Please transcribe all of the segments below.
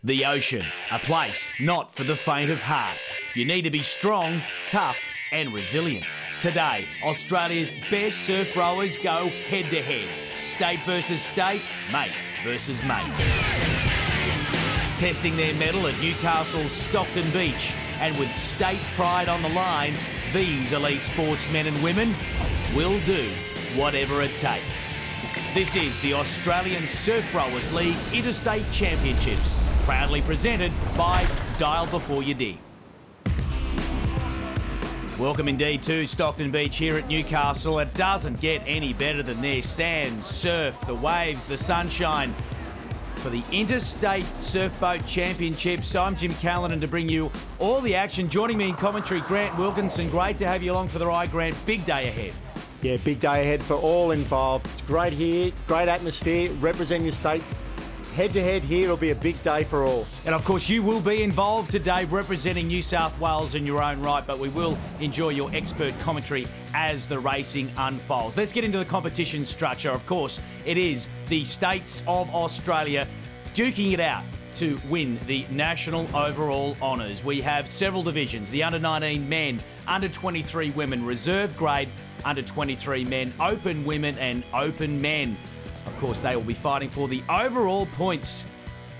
The ocean, a place not for the faint of heart. You need to be strong, tough and resilient. Today, Australia's best surf rowers go head to head. State versus state, mate versus mate. Testing their mettle at Newcastle's Stockton Beach. And with state pride on the line, these elite sportsmen and women will do whatever it takes. This is the Australian Surf Rowers League Interstate Championships, proudly presented by Dial Before You Dig. Welcome indeed to Stockton Beach here at Newcastle. It doesn't get any better than this. Sand, surf, the waves, the sunshine. For the Interstate Surfboat Championships, I'm Jim Callanan to bring you all the action. Joining me in commentary, Grant Wilkinson. Great to have you along for the ride, Grant. Big day ahead. Yeah, big day ahead for all involved. It's great here, great atmosphere, representing the state. Head-to-head here, it'll be a big day for all. And of course, you will be involved today representing New South Wales in your own right, but we will enjoy your expert commentary as the racing unfolds. Let's get into the competition structure. Of course, it is the states of Australia duking it out to win the national overall honours. We have several divisions: the under-19 men, under-23 women, reserve grade, under-23 men, open women and open men. Of course, they will be fighting for the overall points,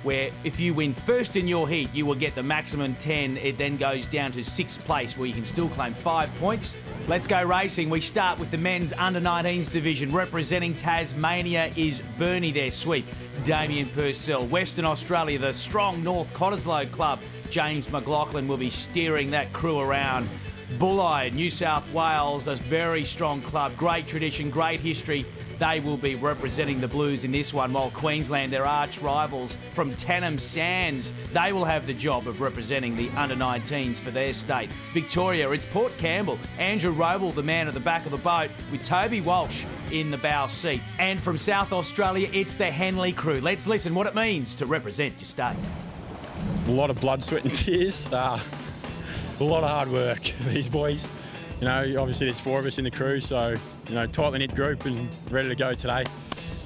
where if you win first in your heat, you will get the maximum 10. It then goes down to 6th place, where you can still claim 5 points. Let's go racing. We start with the men's under-19s division. Representing Tasmania is Bernie, their sweep. Damien Purcell. Western Australia, the strong North Cottesloe club. James McLaughlin will be steering that crew around. Bulli, New South Wales, a very strong club. Great tradition, great history. They will be representing the Blues in this one, while Queensland, their arch rivals from Tannum Sands, they will have the job of representing the under-19s for their state. Victoria, it's Port Campbell. Andrew Roble, the man at the back of the boat, with Toby Walsh in the bow seat. And from South Australia, it's the Henley crew. Let's listen what it means to represent your state. A lot of blood, sweat and tears. A lot of hard work, these boys. You know, obviously there's 4 of us in the crew, so, you know, tightly knit group and ready to go today.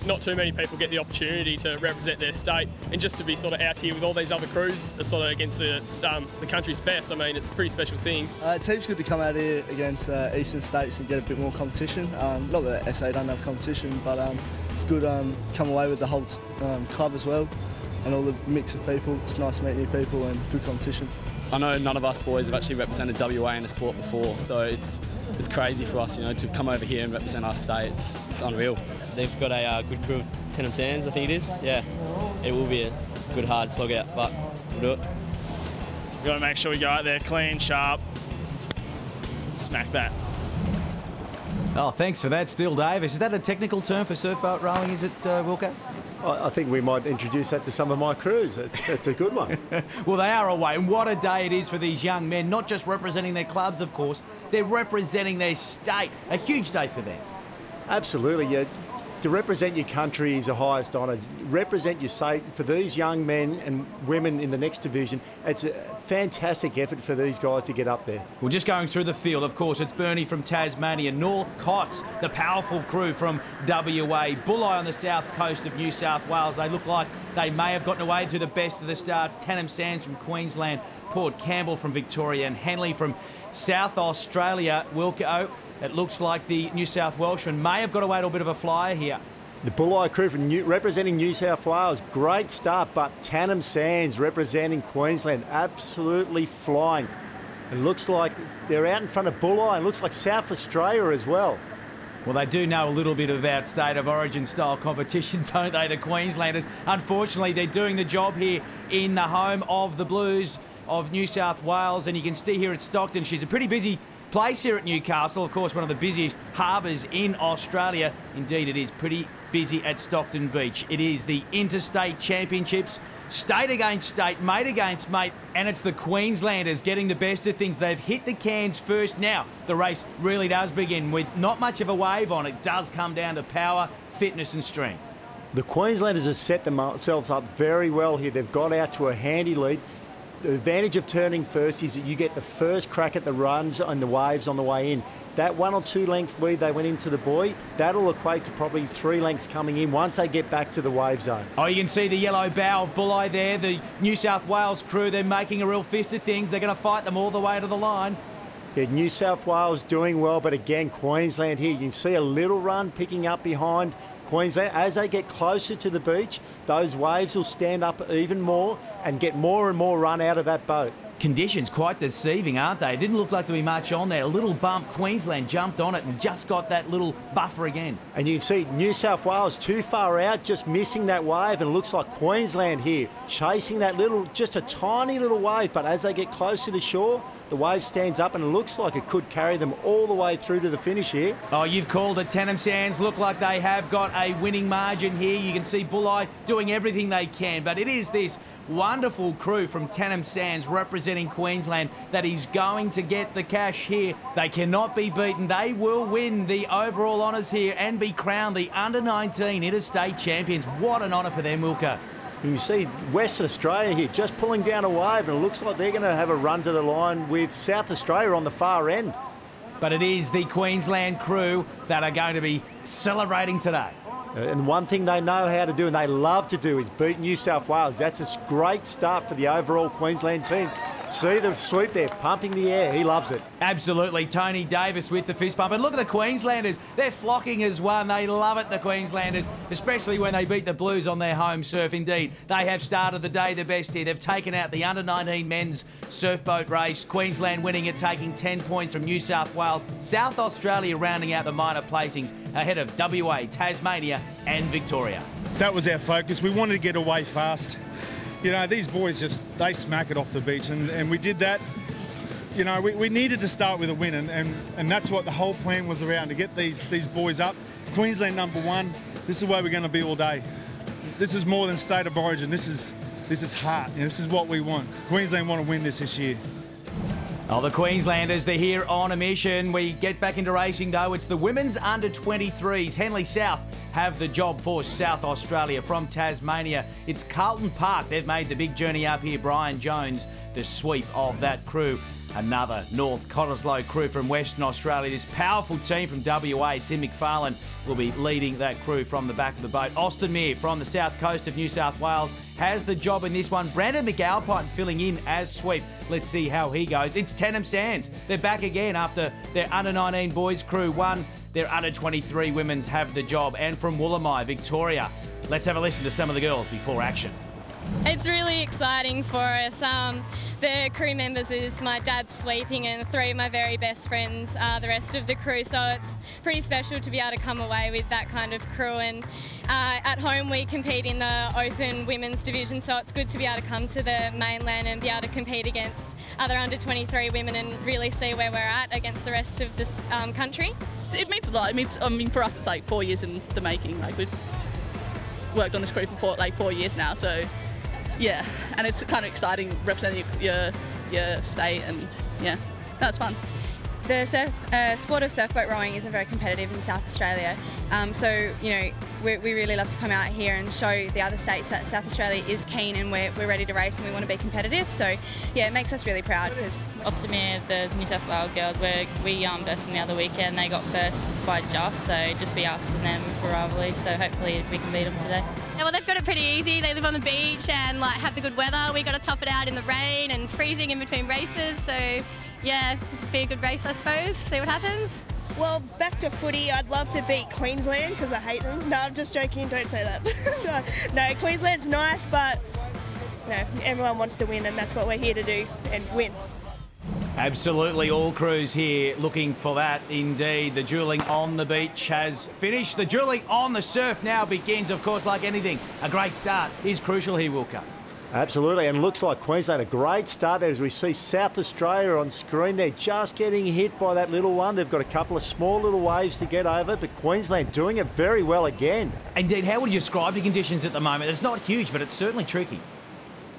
Not too many people get the opportunity to represent their state, and just to be sort of out here with all these other crews sort of against the country's best, I mean, it's a pretty special thing. It's heaps good to come out here against eastern states and get a bit more competition. Not that SA don't have competition, but it's good to come away with the whole club as well, and all the mix of people. It's nice to meet new people and good competition. I know none of us boys have actually represented WA in a sport before, so it's crazy for us, you know, to come over here and represent our state. It's unreal. They've got a good crew of Tannum Sands, I think it is. Yeah, it will be a good hard slog out, but we'll do it. We've got to make sure we go out there clean, sharp, smack that. Oh, thanks for that, Still Davis. Is that a technical term for surfboat rowing, is it, Wilco? I think we might introduce that to some of my crews. That's a good one. Well, they are away, and what a day it is for these young men, not just representing their clubs, of course, they're representing their state. A huge day for them. Absolutely. Yeah. To represent your country is the highest honour. Represent your state. For these young men and women in the next division, it's a fantastic effort for these guys to get up there. Well, just going through the field, of course, it's Bernie from Tasmania, North Cots, the powerful crew from WA, Bulli on the south coast of New South Wales. They look like they may have gotten away to the best of the starts. Tannum Sands from Queensland, Port Campbell from Victoria, and Henley from South Australia. Wilco, it looks like the New South Welshmen may have got away to a bit of a flyer here. The Bulli crew from representing New South Wales, great start, but Tannum Sands representing Queensland, absolutely flying. It looks like they're out in front of Bulli, and looks like South Australia as well. Well, they do know a little bit about state of origin style competition, don't they, the Queenslanders? Unfortunately, they're doing the job here in the home of the Blues of New South Wales, and you can see here at Stockton, she's a pretty busy place here at Newcastle, of course, one of the busiest harbours in Australia. Indeed, it is pretty busy at Stockton Beach. It is the Interstate Championships, state against state, mate against mate, and it's the Queenslanders getting the best of things. They've hit the cans first. Now, the race really does begin with not much of a wave on. It does come down to power, fitness and strength. The Queenslanders have set themselves up very well here. They've got out to a handy lead. The advantage of turning first is that you get the first crack at the runs and the waves on the way in. That 1 or 2 length lead they went into the buoy, that'll equate to probably 3 lengths coming in once they get back to the wave zone. Oh, you can see the yellow bow of Bulli there. The New South Wales crew, they're making a real fist of things. They're going to fight them all the way to the line. Yeah, New South Wales doing well, but again, Queensland here. You can see a little run picking up behind Queensland. As they get closer to the beach, those waves will stand up even more and get more and more run out of that boat. Conditions quite deceiving, aren't they? It didn't look like there be much on there. A little bump, Queensland jumped on it and just got that little buffer again. And you can see New South Wales too far out, just missing that wave, and it looks like Queensland here chasing that little, just a tiny little wave, but as they get closer to shore, the wave stands up and it looks like it could carry them all the way through to the finish here. Oh, you've called it. Tannum Sands look like they have got a winning margin here. You can see Bulli doing everything they can, but it is this wonderful crew from Tannum Sands representing Queensland that is going to get the cash here. They cannot be beaten. They will win the overall honours here and be crowned the under-19 Interstate champions. What an honour for them, Wilco. You see Western Australia here just pulling down a wave, and it looks like they're going to have a run to the line with South Australia on the far end. But it is the Queensland crew that are going to be celebrating today. And one thing they know how to do and they love to do is beat New South Wales. That's a great start for the overall Queensland team. See the sweep there, pumping the air. He loves it. Absolutely. Tony Davis with the fist pump. And look at the Queenslanders. They're flocking as one. They love it, the Queenslanders, especially when they beat the Blues on their home surf. Indeed, they have started the day the best here. They've taken out the under-19 men's surfboat race. Queensland winning it, taking 10 points from New South Wales. South Australia rounding out the minor placings ahead of WA, Tasmania and Victoria. That was our focus. We wanted to get away fast. You know, these boys they smack it off the beach, and we did that. You know, we needed to start with a win, and that's what the whole plan was around, to get these boys up. Queensland #1, this is where we're going to be all day. This is more than state of origin. This is heart. You know, this is what we want. Queensland want to win this year. Oh, the Queenslanders, they're here on a mission. We get back into racing, though. It's the women's under-23s. Henley South have the job for South Australia from Tasmania. It's Carlton Park. They've made the big journey up here. Brian Jones, the sweep of that crew. Another North Cottesloe crew from Western Australia. This powerful team from WA, Tim McFarlane, will be leading that crew from the back of the boat. Austin Mere from the south coast of New South Wales has the job in this one. Brandon McAlpine filling in as sweep. Let's see how he goes. It's Tannum Sands. They're back again after their under-19 boys crew won. Their under-23 women's have the job. And from Woolamai, Victoria. Let's have a listen to some of the girls before action. It's really exciting for us. The crew members is my dad sweeping, and 3 of my very best friends are the rest of the crew, so it's pretty special to be able to come away with that kind of crew. And at home we compete in the open women's division, so it's good to be able to come to the mainland and be able to compete against other under-23 women and really see where we're at against the rest of this country. It means a lot. It means, I mean, for us it's like 4 years in the making. Like, we've worked on this crew for 4 years now, so yeah, and it's kind of exciting representing your state, and yeah, that's fun. The sport of surfboat rowing isn't very competitive in South Australia, so you know we really love to come out here and show the other states that South Australia is keen and we're ready to race and we want to be competitive. So yeah, it makes us really proud. Because Austin Mere, the New South Wales girls, we versed them the other weekend. They got first by just, so just be us and them for rivalry. So hopefully we can beat them today. Yeah, well, they've got it pretty easy. They live on the beach and like have the good weather. We got to top it out in the rain and freezing in between races. So yeah, be a good race, I suppose. See what happens. Well, back to footy, I'd love to beat Queensland because I hate them. No, I'm just joking, don't say that. No, Queensland's nice, but no, everyone wants to win and that's what we're here to do, and win. Absolutely, all crews here looking for that indeed. The duelling on the beach has finished. The duelling on the surf now begins, of course, like anything. A great start is crucial here, Wilco. Absolutely, and looks like Queensland a great start there as we see South Australia on screen. They're just getting hit by that little one. They've got a couple of small little waves to get over, but Queensland doing it very well again. Indeed, how would you describe the conditions at the moment? It's not huge, but it's certainly tricky.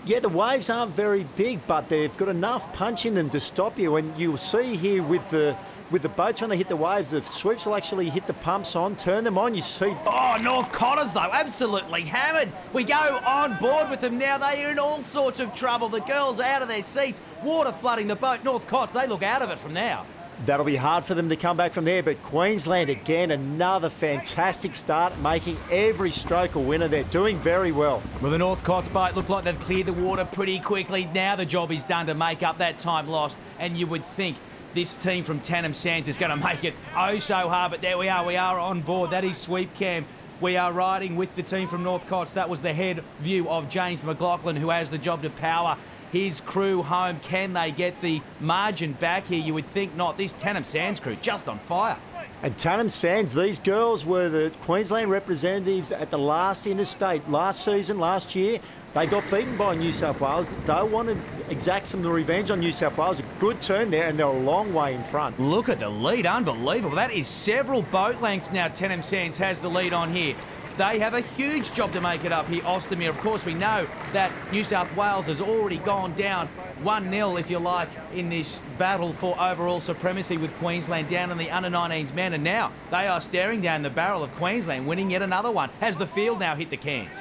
Yeah, the waves aren't very big, but they've got enough punch in them to stop you. And you'll see here with the with the boats when they hit the waves, the sweeps will actually hit the pumps on, turn them on. You see. Oh, North Cotters, though, absolutely hammered. We go on board with them now. They are in all sorts of trouble. The girls are out of their seats, water flooding the boat. North Cots, they look out of it from now. That'll be hard for them to come back from there, but Queensland, again, another fantastic start, making every stroke a winner. They're doing very well. Well, the North Cots boat look like they've cleared the water pretty quickly. Now the job is done to make up that time lost, and you would think this team from Tannum Sands is going to make it oh so hard, but there we are on board. That is Sweep Cam. We are riding with the team from North Cots. That was the head view of James McLaughlin, who has the job to power his crew home. Can they get the margin back here? You would think not. This Tannum Sands crew just on fire. And Tannum Sands, these girls were the Queensland representatives at the last Interstate last season, last year. They got beaten by New South Wales. They want to exact some revenge on New South Wales. A good turn there, and they're a long way in front. Look at the lead. Unbelievable. That is several boat lengths now. Tannum Sands has the lead on here. They have a huge job to make it up here, Ostermere. Of course, we know that New South Wales has already gone down 1-0, if you like, in this battle for overall supremacy with Queensland down in the under-19s men. And now they are staring down the barrel of Queensland, winning yet another one. Has the field now hit the cans?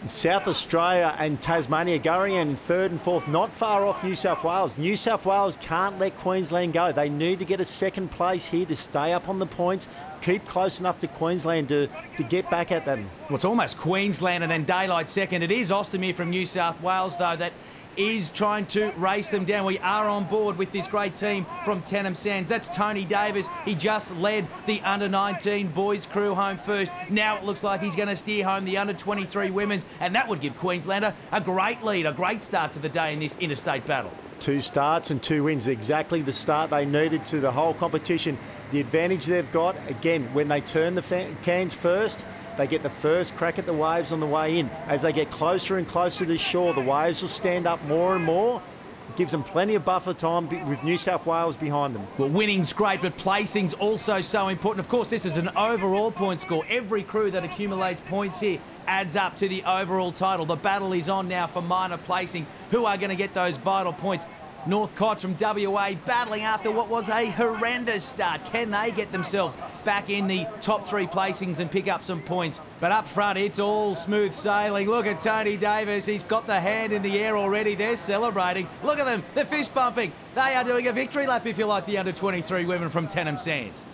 South Australia and Tasmania going in third and fourth, not far off New South Wales. New South Wales can't let Queensland go. They need to get a second place here to stay up on the points, keep close enough to Queensland to get back at them. Well, it's almost Queensland and then Daylight second. It is Ostermere from New South Wales, though, that is trying to race them down. We are on board with this great team from Tannum Sands. That's Tony Davis. He just led the under-19 boys crew home first. Now it looks like he's going to steer home the under-23 women's, and that would give Queenslander a great lead, a great start to the day in this interstate battle. 2 starts and 2 wins, exactly the start they needed to the whole competition. The advantage they've got, again, when they turn the cans first, they get the first crack at the waves on the way in. As they get closer and closer to shore, the waves will stand up more and more. It gives them plenty of buffer time with New South Wales behind them. Well, winning's great, but placing's also so important. Of course, this is an overall point score. Every crew that accumulates points here adds up to the overall title. The battle is on now for minor placings. Who are going to get those vital points? North Cots from WA battling after what was a horrendous start. Can they get themselves back in the top 3 placings and pick up some points? But up front, it's all smooth sailing. Look at Tony Davis. He's got the hand in the air already. They're celebrating. Look at them. They're fist bumping. They are doing a victory lap, if you like, the under-23 women from Tannum Sands.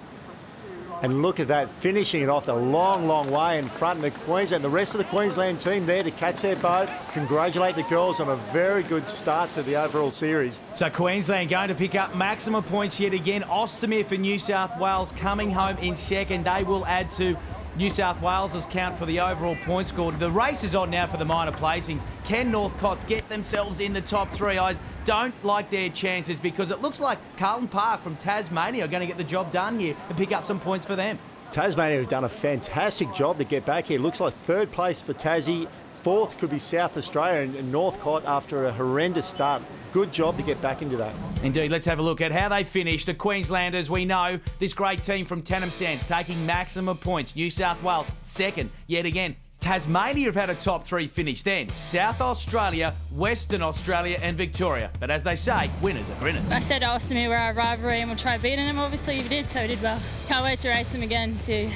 And look at that, finishing it off a long, long way in front. And the rest of the Queensland team there to catch their boat. Congratulate the girls on a very good start to the overall series. So Queensland going to pick up maximum points yet again. Ostermere for New South Wales coming home in second. They will add to New South Wales' count for the overall point score. The race is on now for the minor placings. Can North Cots get themselves in the top 3? I don't like their chances because it looks like Carlton Park from Tasmania are going to get the job done here and pick up some points for them. Tasmania have done a fantastic job to get back here. Looks like 3rd place for Tassie. 4th could be South Australia and Northcott after a horrendous start. Good job to get back into that. Indeed, let's have a look at how they finished. The Queenslanders, we know this great team from Tannum Sands taking maximum points. New South Wales, 2nd yet again. Tasmania have had a top 3 finish. Then South Australia, Western Australia and Victoria. But as they say, winners are grinners. I said Ostermere were our rivalry and we'll try beating them. Obviously we did, so we did well. Can't wait to race them again, see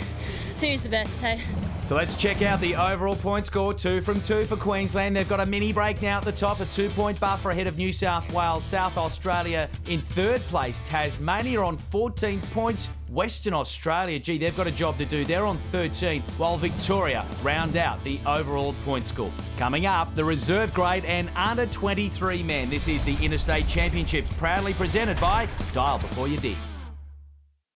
who's the best, hey? So let's check out the overall point score. 2 from 2 for Queensland. They've got a mini break now at the top, a 2-point buffer ahead of New South Wales. South Australia in 3rd place. Tasmania on 14 points. Western Australia, gee, they've got a job to do. They're on 13, while Victoria round out the overall point score. Coming up, the reserve grade and under-23 men. This is the Interstate Championships, proudly presented by Dial Before You Dig.